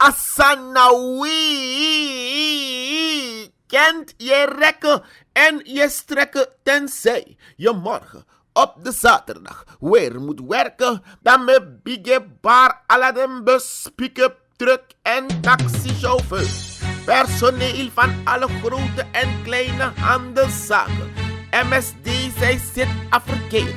Asanawi. Kent je rekken en je strekken tenzij je morgen op de zaterdag weer moet werken. Dan met bigge bar Aladdin bus, pick-up truck en taxichauffeur. Personeel van alle grote en kleine handelszaken. MSD zij zit afverkeer.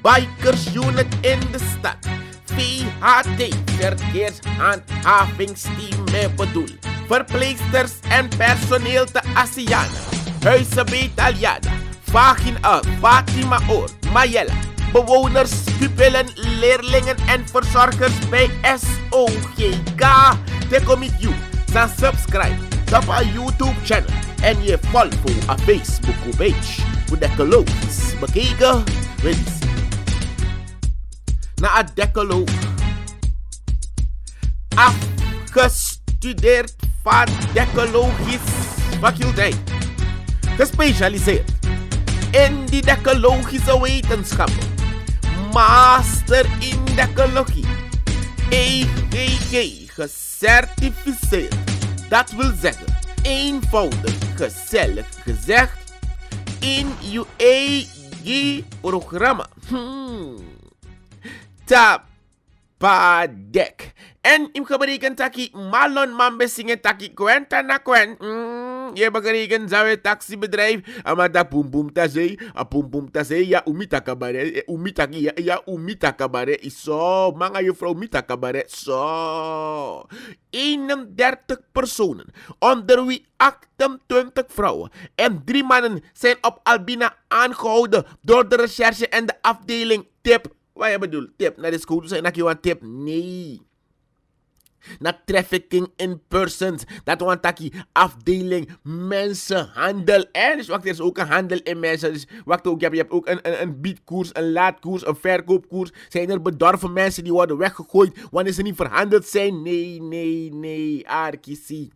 Bikers unit in de stad. VHT, verkeershandhavingsteam mee bedoel. Verpleegsters en personeel te Asiana. Huizen Betaliada. Vagina, Fatima Oor, Mayella. Bewoners, pupillen, leerlingen en verzorgers bij SOGK. De committee. Dan subscribe op een YouTube channel. En je volgt op Facebook page. Voor de ecologisch bekeken. Wil je zien? Na een decaloog. Afgestudeerd van decalogisch faculteit. Gespecialiseerd in die decalogische wetenschappen. Master in decalogie. EGG gecertificeerd. Dat wil zeggen, eenvoudig, gezellig gezegd, in uw EG-programma. Tapadek. En im gebreken taki malon mambe singen taki kwenta na kwen. Je begereken zawe taxibedrijf. Ama da pum pum tase. A pum pum tase. Ja umita kabare. Umitaki ja umita kabare. Iso. Manga juffrouw umita kabare. Zo. 31 personen. Onder wie 28 vrouwen. En 3 mannen zijn op Albina aangehouden. Door de recherche en de afdeling tip. Wat je bedoelt? Tip. Naar de school zijn dat je een tip. Nee. Na trafficking in persons. Dat want taki afdeling mensenhandel. En dus wacht, er is ook een handel in mensen. Dus wacht ook, je hebt ook een biedkoers, een laadkoers, een verkoopkoers. Zijn er bedorven mensen die worden weggegooid wanneer ze niet verhandeld zijn? Nee, Arkiesie.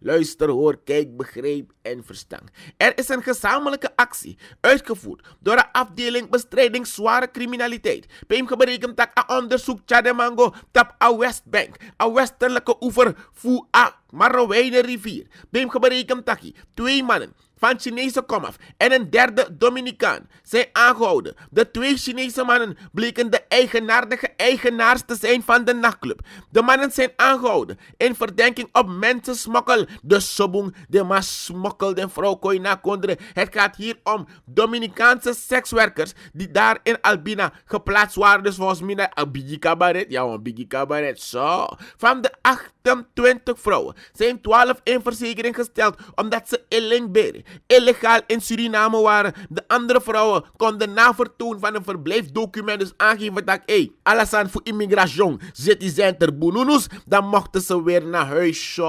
Luister, hoor, kijk, begrijp en verstaan. Er is een gezamenlijke actie uitgevoerd door de afdeling bestrijding zware criminaliteit. Bij hem berekend dat een onderzoek Chademango tap a Westbank, a westelijke oever voor a Marowijne rivier. Bij hem berekend dat 2 mannen van Chinese komaf en een derde Dominicaan zijn aangehouden. De 2 Chinese mannen bleken de eigenaardige eigenaars te zijn van de nachtclub. De mannen zijn aangehouden in verdenking op mensensmokkel. De sobong, de mas smokkel, de vrouw kooi na kondre. Het gaat hier om Dominicaanse sekswerkers die daar in Albina geplaatst waren. Dus volgens mij een biggie cabaret. Ja, een biggie cabaret. Zo. Van de 28 vrouwen zijn 12 in verzekering gesteld omdat ze illegaal in Suriname waren. De andere vrouwen konden na vertoon van een verblijfsdocument dus aangeven dat alasan voor immigration zit die zijn ter boenunus, dan mochten ze weer naar huis. Zo.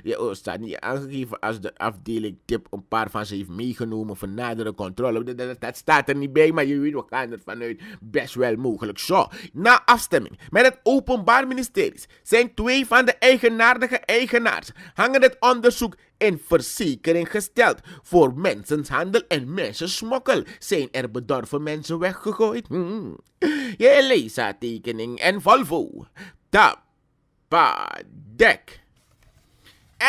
Ja, staat niet aangegeven als de afdeling tip een paar van ze heeft meegenomen voor nadere controle. Dat staat er niet bij, maar je weet, we gaan er vanuit best wel mogelijk. Zo. Na afstemming met het Openbaar Ministerie zijn 2 van de eigenaardige eigenaars hangen het onderzoek in verzekering gesteld. Voor mensenshandel en mensensmokkel zijn er bedorven mensen weggegooid. Je Lisa-tekening en Volvo. Tapadek.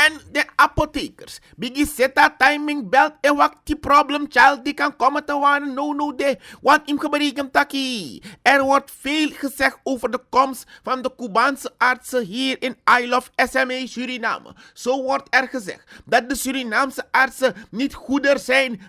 En de apothekers. Biggie zet dat timing belt en wat die problem child die kan komen te waren. No de. Want im geberekend taki. Er wordt veel gezegd over de komst van de Cubaanse artsen hier in I Love SMA Suriname. Zo wordt er gezegd dat de Surinaamse artsen niet goeder zijn.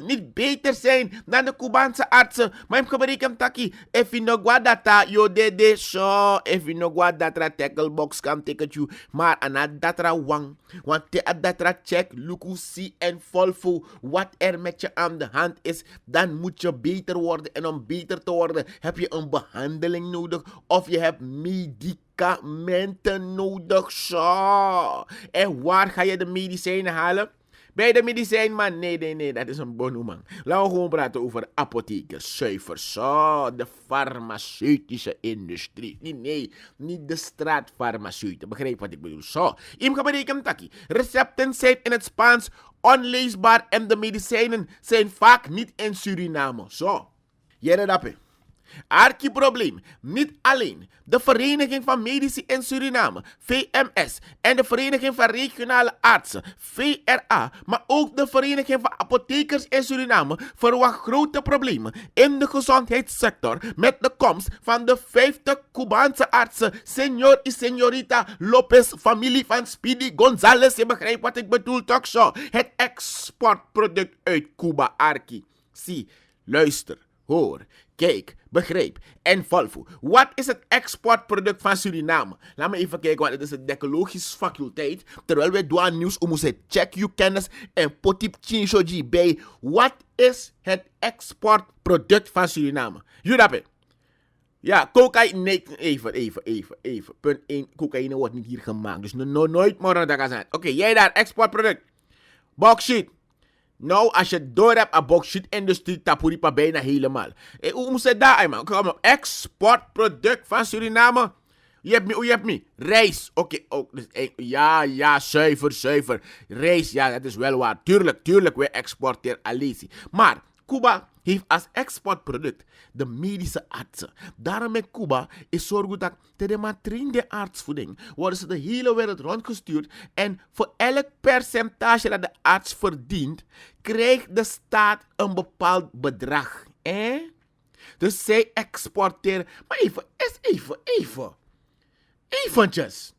Niet beter zijn dan de Cubaanse artsen. Maar im geberekend taki. If you know what data, yo de so. If you know what data tackle box kan ticket you. Maar aan data wang. Want te adatra check, luku see en volvo wat er met je aan de hand is, dan moet je beter worden. En om beter te worden heb je een behandeling nodig of je hebt medicamenten nodig. Zo. En waar ga je de medicijnen halen? Bij de medicijnman? Nee, dat is een bono, man. Laten we gewoon praten over apothekers, zuivers, zo, de farmaceutische industrie. Nee, niet de straatfarmaceuten. Begrijp wat ik bedoel? Zo, im geberekend taki. Recepten zijn in het Spaans onleesbaar en de medicijnen zijn vaak niet in Suriname. Zo, jere dappe. Arki-probleem. Niet alleen de Vereniging van Medici in Suriname, VMS, en de Vereniging van Regionale Artsen, VRA, maar ook de Vereniging van Apothekers in Suriname verwacht grote problemen in de gezondheidssector met de komst van de 50 Cubaanse artsen, Señor y Señorita Lopez, familie van Speedy Gonzales. Je begrijpt wat ik bedoel, toch zo? Het exportproduct uit Cuba, Arki. Zie, luister, hoor, kijk, begrijp en volvo. Wat is het exportproduct van Suriname? Laat me even kijken, want het is de ecologische faculteit. Terwijl wij doen nieuws, moeten check je kennis en potip chinsoji bij. Wat is het exportproduct van Suriname? Jullie ja, cocaïne, nee, even. Punt 1, cocaïne wordt niet hier gemaakt. Dus nooit morgen dat kan zijn. Oké, jij daar, exportproduct. Bauxite. Nou, als je door hebt, een bauxite-industrie tapuripa bijna helemaal. Hoe moet je daar, man? Kom op, exportproduct van Suriname. Je hebt me. Rijst. Oké, ja, zuiver. Rijst, ja, dat is wel waar. Tuurlijk, wij exporteren alici. Maar Cuba heeft als exportproduct de medische artsen. Daarom met Cuba is zorgen dat de matrainde artsvoeding worden ze de hele wereld rondgestuurd en voor elk percentage dat de arts verdient, krijgt de staat een bepaald bedrag. Dus zij exporteren. Maar eventjes.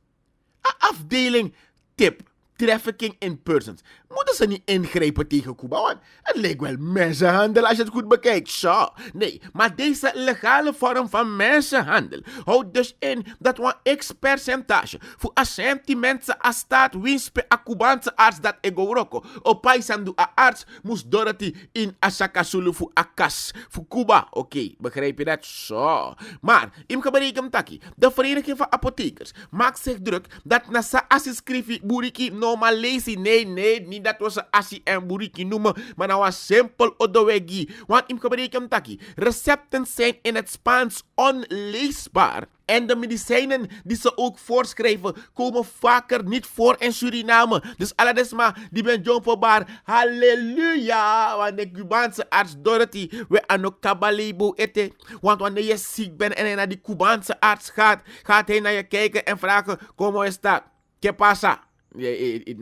Afdeling tip. Trafficking in persons. Moeten ze niet ingrijpen tegen Cuba? Want het lijkt wel mensenhandel als je het goed bekijkt. Zo. Nee, maar deze legale vorm van mensenhandel houdt dus in dat we x% voor assenti mensen als staat winst per a Cubaanse arts dat egoroko. Op paisandu a arts moest Dorothy in Asakasulu voor akas. Voor Cuba. Oké, begrijp je dat? Zo. Maar, im geberekend taki, de Vereniging van Apothekers maakt zich druk dat nasa assiscrivi buriki no Malezi. Nee, niet dat we ze assi en buriki noemen, maar nou was simpel odowegi. Want im geberekend taki, recepten zijn in het Spaans onleesbaar. En de medicijnen die ze ook voorschrijven, komen vaker niet voor in Suriname. Dus aladesma, die ben John Pobar. Halleluja! Want de Cubaanse arts Dorothy, we aan de kabalebo eten. Want wanneer je ziek bent en hij naar die Cubaanse arts gaat, gaat hij naar je kijken en vragen, como está? ¿Qué pasa? Je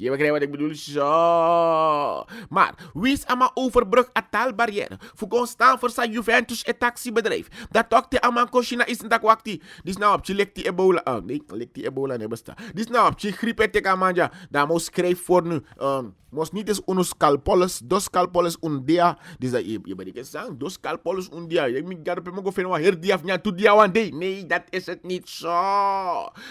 begrijpt wat ik bedoel? Zo. Maar wie is allemaal overbrug a taalbarrière? Voor constant voor zijn Juventus en taxibedrijf. Dat ook de Amankoshina is een takwakti. Die is nou op je ligt die ebola. Nee, ligt die ebola niet bestaan. Die is nou op je griep en tekamanja. Daar moet schrijf voor nu. Mos niet eens unos scalpoles, dos scalpoles un dia. Dus dat je ben ik zeggen, dos scalpoles un dia. Je moet garpen me go wa her dia of nya tu dia one day. Nee, dat is het niet zo.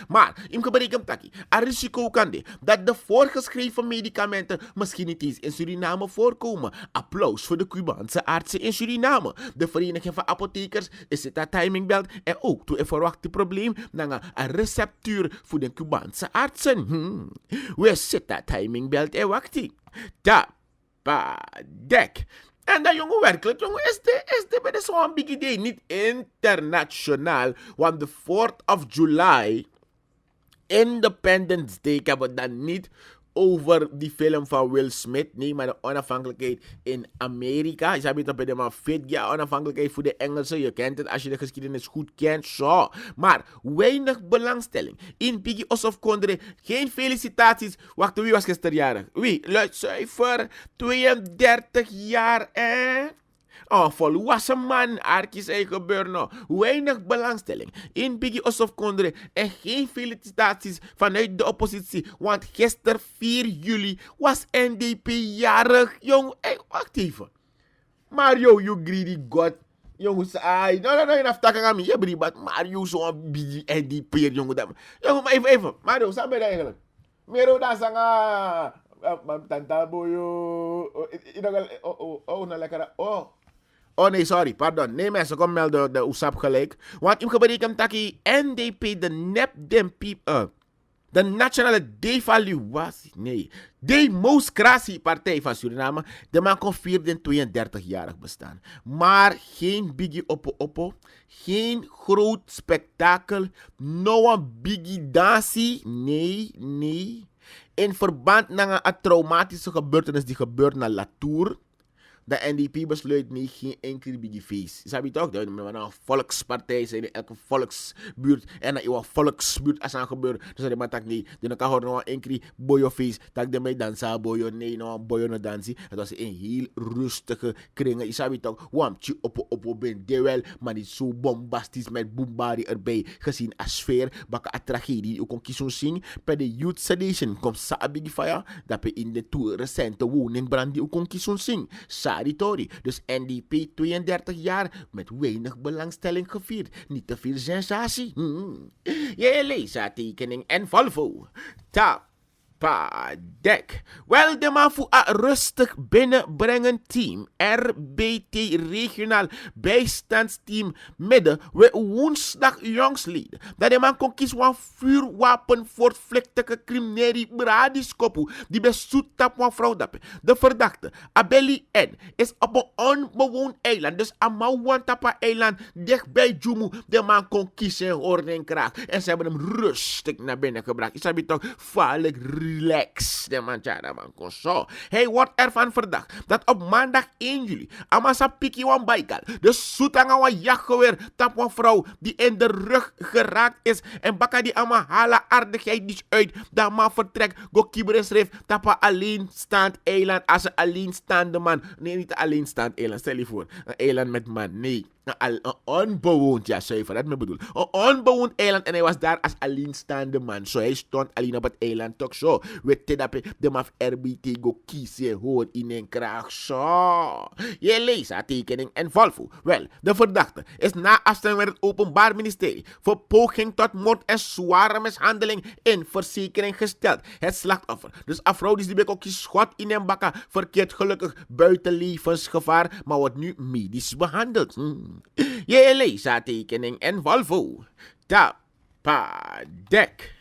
Maar im geberekend taki, er risico kan de dat de voorgeschreven medicamenten misschien niet eens in Suriname voorkomen. Applaus voor de Cubaanse artsen in Suriname. De Vereniging van Apothekers is het dat timingbelt en ook toe een verwachte probleem naar een receptuur voor de Cubaanse artsen. We zitten dat timingbelt en wacht. Dek. En dan jongen, werkelijk jongen, is de zo'n big idee. Niet internationaal. Want de 4th of July, Independence Day, hebben we dan niet over die film van Will Smith. Nee, maar de onafhankelijkheid in Amerika. Je hebt het bij de man fit, ja, onafhankelijkheid voor de Engelsen. Je kent het als je de geschiedenis goed kent. Zo. Maar weinig belangstelling. In Piggy Ossof Kondre, geen felicitaties. Wacht, wie was gisteren jarig? Wie? Luidzuiver, 32 jaar, Oh, volwassen man, Arkies eigen gebeuren nou. Weinig belangstelling in Piggy Ossof Kondre en geen felicitaties vanuit de oppositie. Want gisteren 4 juli was NDP jarig. Jong, wacht even. Mario, you greedy god. Jongens, no, je aftakken aan me. Je bent Mario zo'n biggie NDP, jongen. Jongen, maar even. Mario, saan ben je eigenlijk? Mero dan sanga. Tantaboyo. Nou lekker. Oh nee, sorry, pardon. Nee mensen, kom melden de USAP gelijk. Want ik geberekend taki NDP, de nep den people. De Nationale Devaluatie. Nee. Democratiepartij van Suriname. De man kon 32-jarig bestaan. Maar geen biggie oppo. Geen groot spektakel. No een biggie dansie. Nee. In verband met een traumatische gebeurtenis die gebeurt naar Latour. De NDP besluit niet geen enkele biggie feest. Snap je toch? Dat we een volkspartij zijn in elke volksbuurt. En dat je een volksbuurt als aan gebeurt. Dus dat maar nee. Dan kan je nog een enkele boyo feest. Dat de mij dansen boyo. Nee, nog een boyo no dansen. Het was een heel rustige kring. Je snap je toch? Wamtje op ben de wel. Maar niet zo bombastisch met boembari erbij. Gezien als sfeer. Baka a tragedie. Je kon kiezen zingen. Per de youth sedition. Komt sa biggie fire. Dat we in de recente woningbrand die je kon kiezen zingen. Saritori. Dus NDP 32 jaar met weinig belangstelling gevierd. Niet te veel sensatie. Je lasertekening en Volvo. Dek. Wel, de man voor een rustig binnenbrengen team. RBT regionaal bijstandsteam midden. We woensdag jongsleden. Dat de man kon kiezen een vuurwapen voor vluchtige criminele bradiskopu. Die bezoet op een vrouw dappen. De verdachte, Abeli N, is op een onbewoond eiland. Dus Amawantapa eiland, dichtbij Jumu. De man kon kiezen horen en kraag. En ze hebben hem rustig naar binnen gebracht. Is dat toch vaarlijk relax. De man, ja, de man kon zo. Hij wordt ervan verdacht dat op maandag 1 juli Amasa Piki wan Baikal, de soetanga wan jachtgeweer tap wan vrouw die in de rug geraakt is en bakka die ama hala aardigheid niet uit dat man vertrekt go kibere schreef tapa alleenstaand eiland als een alleenstaande man. Nee, niet een alleenstaand eiland, stel je voor. Een eiland met man, nee. Een onbewoond, ja, zuiver, dat me bedoel. Een onbewoond eiland en hij was daar als alleenstaande man. Zo, hij stond alleen op het eiland, toch zo. Weet je dat de maf RBT go kiezen hoort in een kraag, zo. Je leest haar tekening en Volvo. Wel, de verdachte is na afstemming met het Openbaar Ministerie voor poging tot moord en zware mishandeling in verzekering gesteld. Het slachtoffer, dus een vrouw die ook schot in een bakka, verkeerd gelukkig buiten levensgevaar, maar wordt nu medisch behandeld. Je leest haar tekening en Volvo. Dek.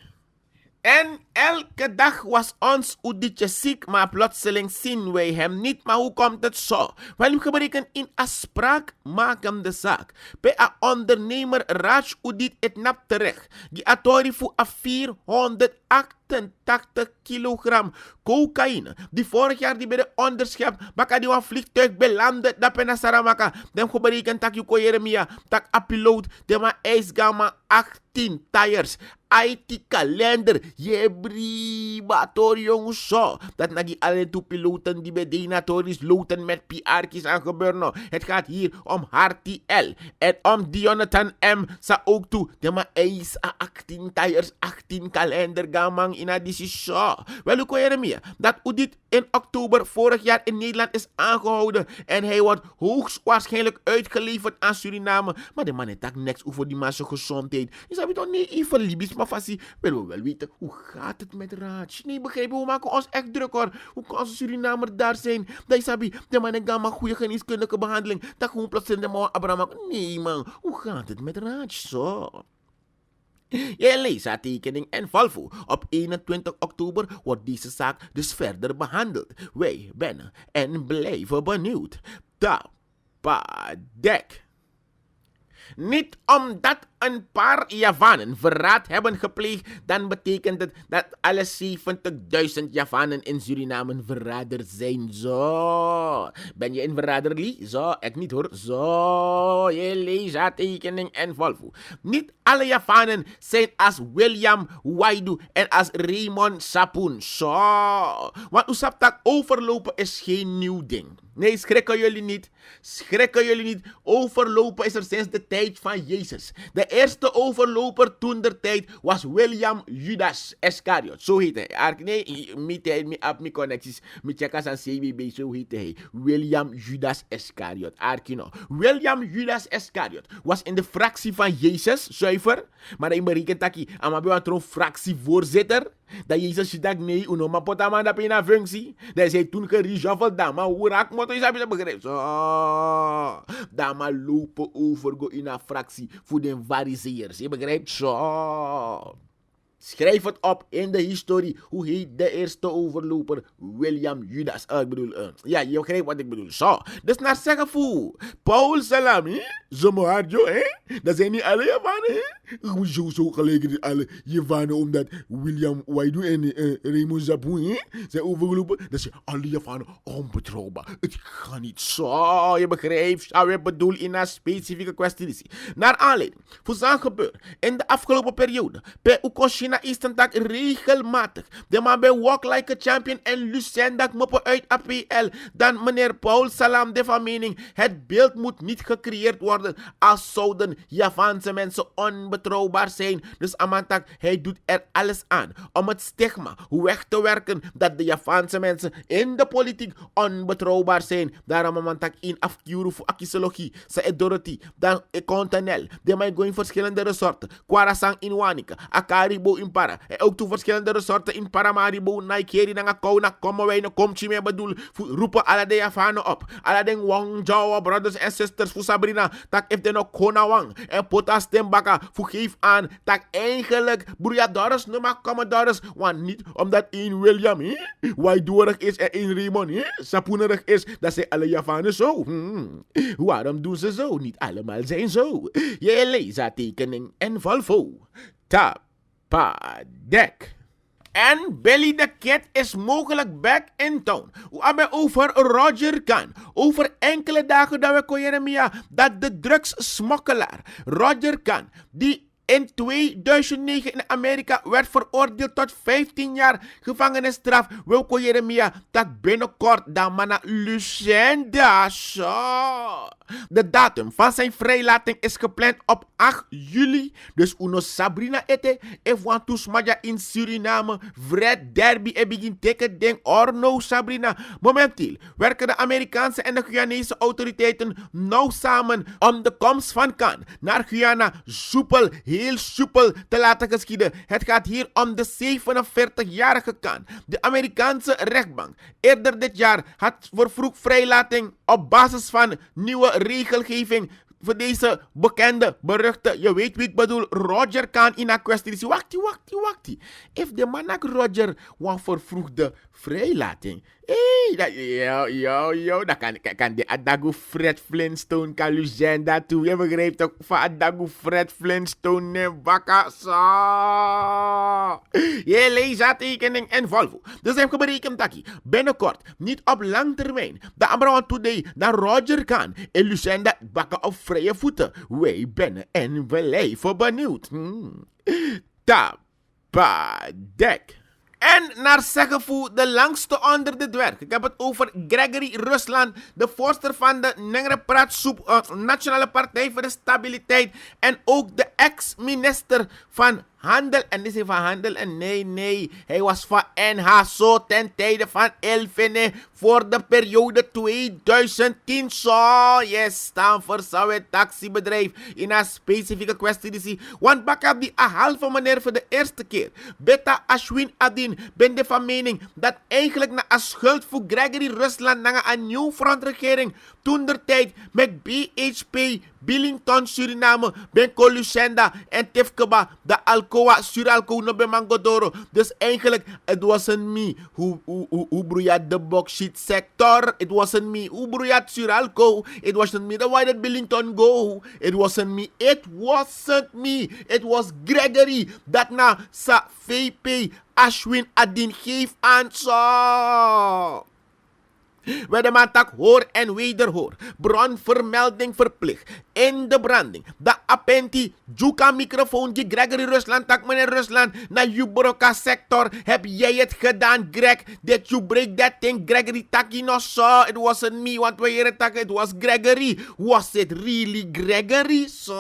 En elke dag was ons Oedietje ziek, maar plotseling zien wij hem niet. Maar hoe komt het zo? Wel, hem gebreken in afspraak maak hem de zaak. Bij een ondernemer Raj Oedit het nap terecht. Die atori voor 488 kilogram cocaïne. Die vorig jaar die bij de onderschep, baka die een vliegtuig belandde, dat pena saramaka. Dem gebreken tak yuko Jeremia, tak a piloot, dem a ijsgama 18 tires. IT kalender, je bator jongens zo. Dat nagi alle toe piloten die bij denatories loten met PR'tjes aan gebeuren. Het gaat hier om Harty L. En om Jonathan M. Sa ook toe. De ma ijs 18 tires, 18 kalender gamang in additie zo. Wel, hoe je meer? Dat Oedit in oktober vorig jaar in Nederland is aangehouden. En hij wordt hoogstwaarschijnlijk uitgeleverd aan Suriname. Maar de man heeft ook niks over die mensen gezondheid. Je zou toch niet even Libisch, maar fassie. Willen we wel weten, hoe gaat het met Raj? Nee, begrijpen, we maken ons echt druk hoor. Hoe kan onze Surinamer daar zijn? Dat is abi, de man heeft maar goede geneeskundige behandeling. Dat gewoon plotseling de man Abraham. Nee man, hoe gaat het met Raj zo? Je leest haar tekening en Volvo. Op 21 oktober wordt deze zaak dus verder behandeld. Wij bennen en blijven benieuwd. Dek. Niet omdat een paar Javanen verraad hebben gepleegd, dan betekent het dat alle 70.000 Javanen in Suriname verrader zijn. Zo. Ben je een verraderlie? Zo, ik niet hoor. Zo, je leest haar tekening en Volvo. Niet alle Javanen zijn als William Waidu en als Raymond Sapoon. Zo. Want Oesaptak overlopen is geen nieuw ding. Nee, schrikken jullie niet. Schrikken jullie niet. Overlopen is er sinds de tijd van Jezus. De eerste overloper toen der tijd was William Judas Iscariot. Zo heette hij. Nee, met mijn connecties. Met checkers aan CBB, zo heette hij. William Judas Iscariot. Arkino. William Judas Iscariot was in de fractie van Jezus, zuiver. Maar in berekent taki, amabe een fractievoorzitter. Dat Jezus je dat nee, uno maar potaman dat in een functie. Dat hij toen gereshuffeld dan, maar hoe raak moet je dat begrijpen? Zo, dan maar lopen over go in een fractie voor de fariseërs. Je begrijpt? Zo. Schrijf het op in de historie. Hoe heet de eerste overloper? William Judas. Ja, je begrijpt wat ik bedoel. Zo. Dus naar zeggen voor Paul Salam, hè? Zomaarjo, hè? Dat zijn niet alle Javanen, hè? Ik moet zo gelijk alle Javanen, omdat William Waidu en Raymond Zapoen, hè? Zijn overgelopen. Dat zijn alle Javanen onbetrouwbaar. Het gaat niet zo. Je begrijpt wat ik bedoel in een specifieke kwestie. Naar aanleiding voor zo'n gebeuren in de afgelopen periode bij Okoshina Eastern tak regelmatig de man bij Walk Like a Champion en Lucendak moppen uit APL, dan meneer Paul Salam de van mening het beeld moet niet gecreëerd worden als zouden Javaanse mensen onbetrouwbaar zijn. Dus Amantak, hij doet er alles aan om het stigma weg te werken dat de Javaanse mensen in de politiek onbetrouwbaar zijn. Daarom Amantak in afkeuren voor akisologie, zei Dorothy, dan Kontanel, de mij going verschillende resorten, Kwarasang in Wanika, Akaribo in Para, en ook toe verschillende resorten in Paramaribo, Naikeri, Nangakau, Nakomawai, Komchi, me bedoel, roepen alle de Javanen op, alle den Wang, Jawa, brothers en sisters, voor Sabrina, tak if de no Kona Wang, en Pota Stembaka, voor geef aan, tak eigenlijk, broeiadores, nummer commodores, want niet omdat één William, Waidoerig is en één Raymond, sapoenerig is, dat zijn alle Javanen zo. Waarom doen ze zo? Niet allemaal zijn zo. Je lasertekening en Volvo. Tapadek. En Billy the Kid is mogelijk back in town. We hebben over Roger Khan. Over enkele dagen dat we Koyeremia dat de drugssmokkelaar Roger Khan, die in 2009 in Amerika werd veroordeeld tot 15 jaar gevangenisstraf, wil Jeremia dat binnenkort dan mana Lucinda. De datum van zijn vrijlating is gepland op 8 juli. Dus uno Sabrina ete if want to smaja in Suriname Fred Derby e begin teken ding orno Sabrina. Momenteel werken de Amerikaanse en de Guyanese autoriteiten nauw samen om de komst van Khan naar Guyana heel soepel te laten geschieden. Het gaat hier om de 47-jarige Khan. De Amerikaanse rechtbank eerder dit jaar had vervroegd vrijlating op basis van nieuwe regelgeving voor deze bekende, beruchte, je weet wie ik bedoel, Roger Khan in een kwestie. Wachtie. If de manak Roger want vervroegde vrijlating. Dat kan de Adagu Fred Flintstone kan Lucinda toe. Je begrijpt ook van Adagu Fred Flintstone ne baka sa. Je lasertekening en Volvo. Dus heb ik berekend dat binnenkort, niet op lang termijn, de Amrawan Today naar Roger Khan en Lucinda bakken op vrije voeten. Wij binnen en we leven benieuwd. Tapadek. En naar zeggen voor de langste onder de dwerg. Ik heb het over Gregory Rusland, de voorzitter van de Nengre Praatsoep, Nationale Partij voor de Stabiliteit. En ook de ex-minister van Handel. En die zei van Handel en nee. Hij was van NHSO ten tijde van Elfene voor de periode 2010. Zo, je staan voor zo'n taxibedrijf in een specifieke kwestie. Want bakab die een halve meneer voor de eerste keer. Beta Ashwin Adin ben de van mening dat eigenlijk na een schuld voor Gregory Rusland naar een nieuw frontregering toen der tijd met BHP, Billington, Suriname, Benko Lucenda en Tifkeba, de Alcoa, Suralco, no Bemangodoro. Dus eigenlijk, het wasn't me who broeide de bauxite sector. It wasn't me who broeide Suralco. It wasn't me the why did Billington go. It wasn't me. It was Gregory dat na sa VP Ashwin Adin geef aan zo. Waar de man tak hoor en wederhoor. Bronvermelding verplicht. In de branding. De appenti. Juka microfoon. Die Gregory Rusland. Tak meneer Rusland. Na Jubroka sector. Heb jij het gedaan, Greg? That you break that thing. Gregory taki no so. It wasn't me. Want we hier tak. It was Gregory. Was it really Gregory? So.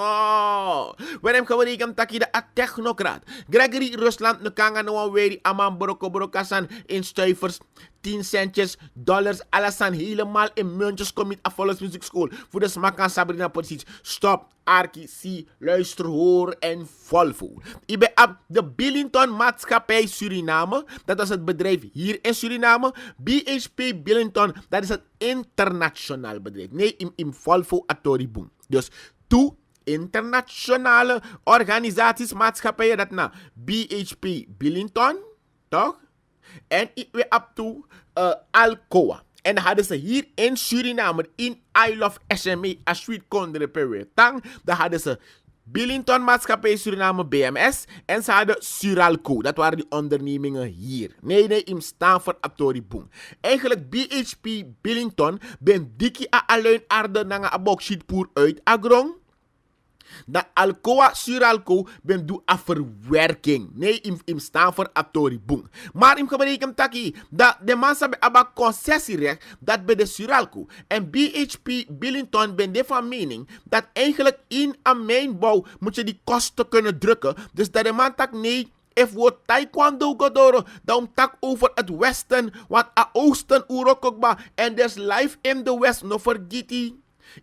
Waar hem gewerkt taki de technocraat. Gregory Rusland. Nu kan gaan nou weer. Aman brokasan. In stuivers. 10 centjes, dollars, alles aan helemaal in muntjes. Kom niet Apollo's muziekschool. Voor de smaak aan Sabrina Precies. Stop, Arki, zie, luister, hoor en Volvo. Ik ben op de Billington Maatschappij Suriname. Dat is het bedrijf hier in Suriname. BHP Billington, dat is het internationaal bedrijf. Nee, in Volvo Atoriboom. Dus, toe internationale organisaties, maatschappijen, dat na BHP Billington, toch? En weer up to Alcoa. En dan hadden ze hier in Suriname, in Isle of SME, als we het konden repareren. Dan hadden ze Billington Maatschappij Suriname BMS en ze hadden Suralco. Dat waren die ondernemingen hier. Nee, im staan voor Atori Boom. Eigenlijk BHP Billington ben dikkie a aluin arde nanga a bauxietpoer uit agrong. Dat Alcoa Suralco ben doe a verwerking. Nee, im staan voor Atori Boom. Maar im gebreken taki dat de mensen hebben een concessierecht dat bij de Suralco. En BHP Billington ben de van mening dat eigenlijk in een mijnbouw moet je die kosten kunnen drukken. Dus dat de man tak nee. If we taekwondo godoro, dan tak over het westen, want a oosten urokokba en there's life in the west, no forget it.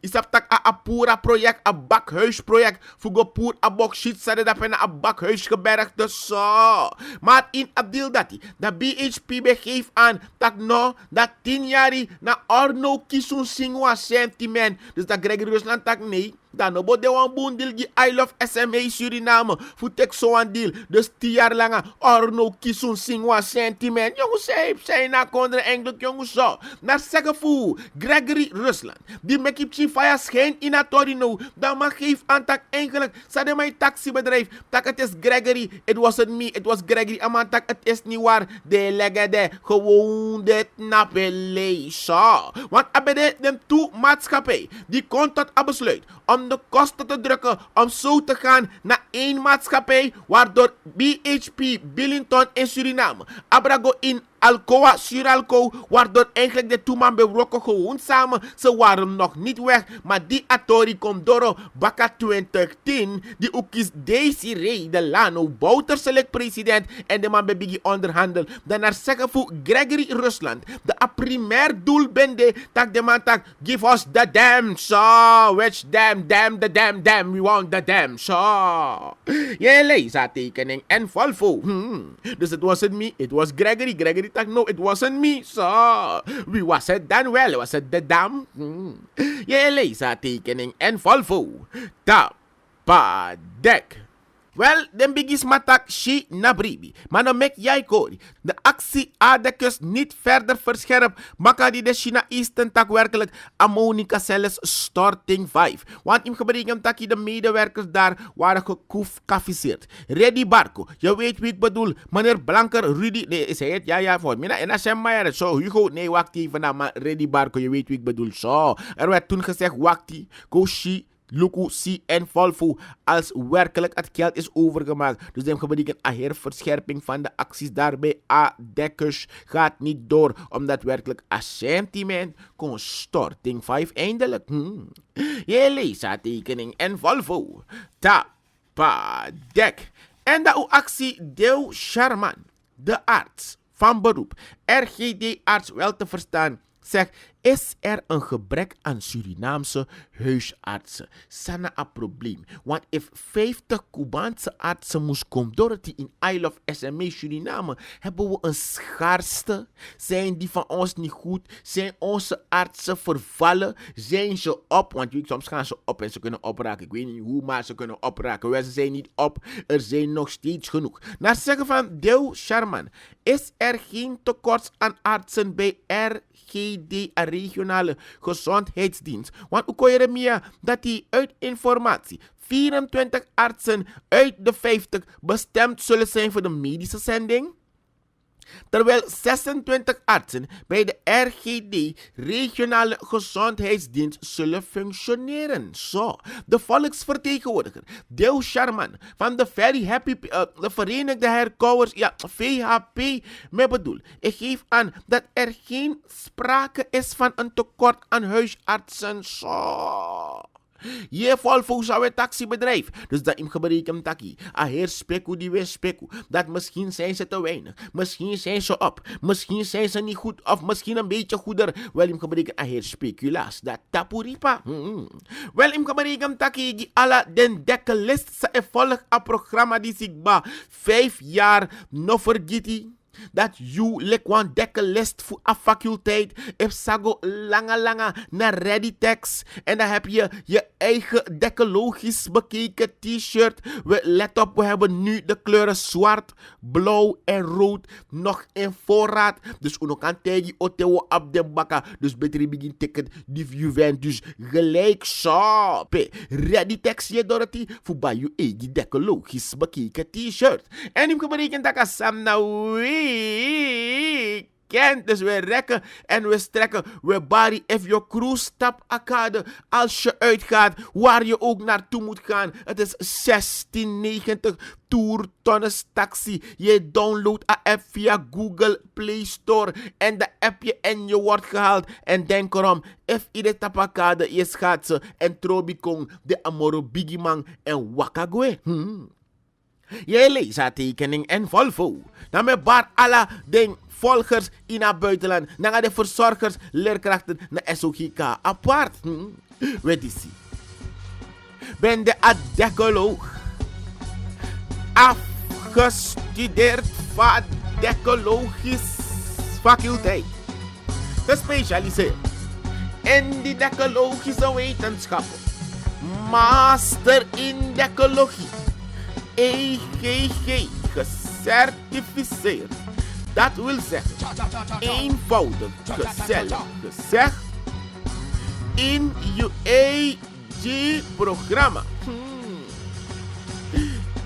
Isap tak a pura project, a bakhuisproject. Fugo poer a bokshit sade dat pen a bakhuis gebergde so. Maar in abdil dati, dat BHP begeeft aan dat no, dat 10 jaar na orno kisun singwa sentiment. Dus dat Gregory Rusland tak nee. Dan no bo de wan bundil gi I love SMA Suriname. Futek so an deal. Dus 10 jaar lang orno kisun singwa sentiment. Jongens, zei na kondre eindelijk jongens zo. Naar zeggen voor Gregory Rusland. Die mekip chifaya schijn in a torino. Dan mag geef aan tak eigenlijk. Sade mijn taxibedrijf. Tak het is Gregory. It wasn't me. It was Gregory. Aman tak het is niet waar. De legade. Gewoon dit napele. Zo. Want abede dem toe maatschappij. Die komt tot a besluit om de kosten te drukken om zo te gaan naar één maatschappij, waardoor BHP Billington in Suriname, Abrago in Alcoa, Suralco, waardoor eigenlijk de toeman bewokken gewoon samen. Ze waren nog niet weg, maar die Atori Condoro, Baka 2010, die ook is Desiree Delano, Bouterselect president en de man bij onderhandel. Dan naar zeggen voor Gregory Rusland, de primair doel bende, tak de man tak, give us the dam, so, which dam, the dam, we want the dam, so. Je leest haar tekening en volvo. Dus het was het me, it was Gregory tak, no, it wasn't me, so. Wie was het dan wel? Was het de dam? Je leest haar tekening en volvo. Tapadek. Wel, den bigis matak shi nabribi. Maar dan mek jij kori. De actie Adekes niet verder verscherpt. Maka die de China Eastern tak werkelijk ammonica celles storting 5. Want in gebreken taki de medewerkers daar waren gekoefkaficeerd. Ready Barco. Je weet wie ik bedoel. Meneer Blanker, Rudy. Nee, is hij het? Ja, voor mij. En als hij zo, Hugo. Nee, wacht even. Nou, maar Ready Barco, je weet wie ik bedoel. Zo. Er werd toen gezegd, wakti, Koshi. Luku, Si en Volvo als werkelijk het geld is overgemaakt. Dus dan betekent een herverscherping van de acties daarbij. Dekkers gaat niet door, omdat werkelijk een sentiment kon storting 5 eindelijk. Je leest haar tekening en Volvo. Tapadek. En de actie Deel Sharman, de arts van beroep, RGD-arts wel te verstaan, zegt, is er een gebrek aan Surinaamse huisartsen? Sana een probleem. Want if 50 Cubaanse artsen moest komen door die in Isle of SME Suriname, hebben we een schaarste. Zijn die van ons niet goed? Zijn onze artsen vervallen? Zijn ze op? Want soms gaan ze op en ze kunnen opraken. Ik weet niet hoe, maar ze kunnen opraken. Wel, ze zijn niet op. Er zijn nog steeds genoeg. Naar zeggen van Deo Sharman, is er geen tekort aan artsen bij RGD, regionale gezondheidsdienst. Want hoe kon je ermee dat die uit informatie 24 artsen uit de 50 bestemd zullen zijn voor de medische zending? Terwijl 26 artsen bij de RGD, regionale gezondheidsdienst, zullen functioneren. Zo, de volksvertegenwoordiger Deo Sharman van de Very Happy, de Verenigde Herkauwers, ja, VHP, me bedoel. Ik geef aan dat er geen sprake is van een tekort aan huisartsen. Zo. Je Volvo zou een taxibedrijf. Dus dat im gebreken taki. A heer speku die weer speku. Dat misschien zijn ze te weinig. Misschien zijn ze op. Misschien zijn ze niet goed. Of misschien een beetje goeder. Wel im gebreken a heer speculaas. Dat tapuripa. Wel im gebreken taki. Die alla den dekkelist. Sa e volg a programma die zich ba 5 jaar no vergeti. Dat you like one dekkelist voor een faculteit. If sago langa na ready text. En dan heb je eigen decologisch bekeken t-shirt. Let op, we hebben nu de kleuren zwart, blauw en rood nog in voorraad. Dus uno kan tegen otewo op de bakka. Dus beter begin ticket die Juventus gelijk shop. Ready tekst je Dorothy voor bij je eigen decologisch bekeken t-shirt. En ik berekent dat ik Sam nou week. Dus we rekken en we strekken. We bari if your cruise stap akade. Als je uitgaat, waar je ook naartoe moet gaan. Het is 1690 Tour Tonnes Taxi. Je downloadt een app via Google Play Store. En de appje en je wordt gehaald. En denk erom, if ide tapakade je schaatsen. En trobikong de amoro bigimang en wakagwe. Je leest haar tekening en Volvo. Dan met bar alla den volgers in het buitenland. Dan de verzorgers, leerkrachten, naar SOGK apart. Weet je zie. Ben de decoloog. Afgestudeerd van decologisch faculteit. Gespecialiseerd in die decologische wetenschappen. Master in decologie. EGG gecertificeerd. Dat wil zeggen, eenvoudig, gezellig gezegd, in je EG-programma.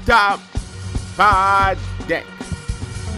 Tapadek.